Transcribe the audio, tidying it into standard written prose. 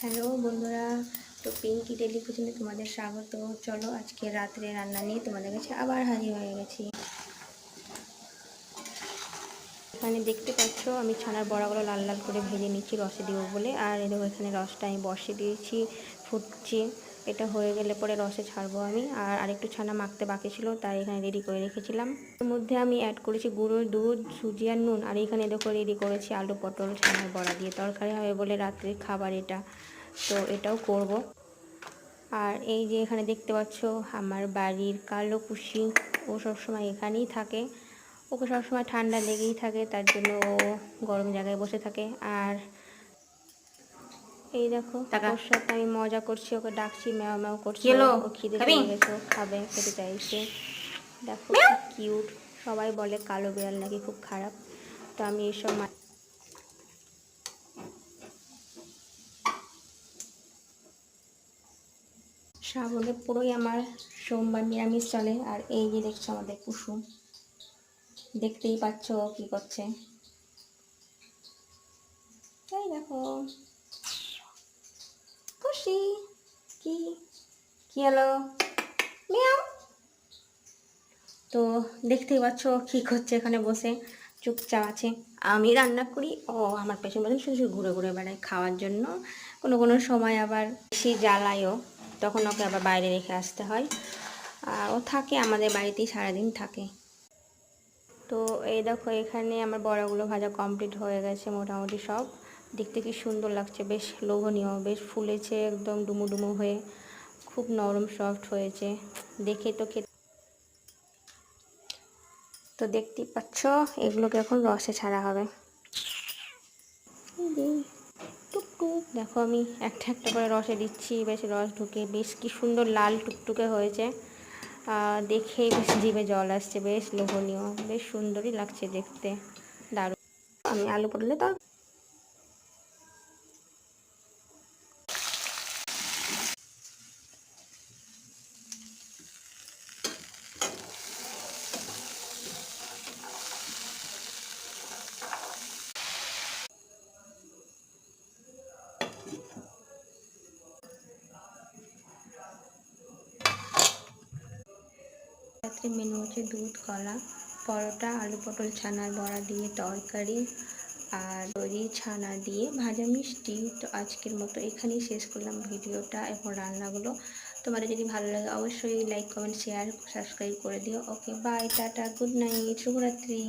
Hello বন্ধুরা, তো Pinki daily কিচেনে তোমাদের স্বাগত। চলো আজকে রাত্রে রান্না নিয়ে তোমাদের কাছে আবার হাজির হয়ে গেছি। এখানে দেখতে পাচ্ছ আমি ছানার বড়াগুলো লাল লাল করে ভেজে নিচ্ছি রসে দিব বলে। আর এই দেখো এখানে রসটা আমি বসিয়ে দিয়েছি, ফুটছি। এটা হয়ে গেলে পরে রসে ছাড়বো আমি। আর আরেকটু ছানা মাখতে বাকি ছিল, তাই এখানে রেডি করে রেখেছিলাম। এর মধ্যে আমি অ্যাড করেছি গুঁড়ো দুধ, সুজি আর নুন। আর এখানে দেখো রেডি করেছি আলু পটল ছানার বড়া দিয়ে তরকারি হবে বলে রাত্রির খাবার এটা। তো এটাও করব। আর এই যে এখানে দেখতে পাচ্ছ আমার বাড়ির কালো পুষি, ও সবসময় এখানেই থাকে। ওকে সবসময় ঠান্ডা লেগেই থাকে, তার জন্য ও গরম জায়গায় বসে থাকে। আর এই দেখো ওর সাথে আমি মজা করছি, ওকে ডাকছি, ম্যাও ম্যাও করছে। ও খিদে পেয়ে গেছে, ও খাবে, খেতে চাইছে। দেখো কিউট। সবাই বলে কালো বিড়াল নাকি খুব খারাপ, তো আমি এইসব শ্রাবণে পুরোই আমার সোমবার নিরামিষ চলে। আর এই যে দেখছো আমাদের কুসুম, দেখতেই পাচ্ছ কি করছে। এই দেখো খুশি। কি কি হলো? মিয়াও। তো দেখতেই পাচ্ছ কি করছে, এখানে বসে চুপচাপ আছে। আমি রান্না করি, ও আমার পেছন পেছন শুধু শুধু ঘুরে ঘুরে বেড়ায় খাওয়ার জন্য। কোনো কোনো সময় আবার বেশি জ্বালায়ও, তখন ওকে আবার বাইরে রেখে আসতে হয়। আর ও থাকে আমাদের বাড়িতেই, সারাদিন থাকে। তো এই দেখো এখানে আমার বড়াগুলো ভাজা কমপ্লিট হয়ে গেছে মোটামুটি সব। দেখতে কি সুন্দর লাগছে, বেশ লোভনীয়, বেশ ফুলেছে একদম ডুমু ডুমু হয়ে, খুব নরম সফট হয়েছে। দেখে তো খেতে। তো দেখতেই পাচ্ছ এগুলোকে এখন রসে ছাড়া হবে। টুকটুক দেখো আমি একটা একটা করে রসে দিচ্ছি, বেশ রস ঢুকে বেশ কি সুন্দর লাল টুকটুকে হয়েছে। দেখেই বেশ জিভে জল আসছে, বেশ লোভনীয়, বেশ সুন্দরই লাগছে দেখতে, দারুণ। আমি আলু পটলে তো রাত্রে মেনু হচ্ছে দুধ, কলা, পরোটা, আলু পটল ছানার বড়া দিয়ে তরকারি, আর দই ছানা দিয়ে ভাজা মিষ্টি। তো আজকের মতো এখানেই শেষ করলাম ভিডিওটা এবং রান্নাগুলো। তোমাদের যদি ভালো লাগে অবশ্যই লাইক কমেন্ট শেয়ার সাবস্ক্রাইব করে দিও। Okay bye, tata, good night, শুভরাত্রি।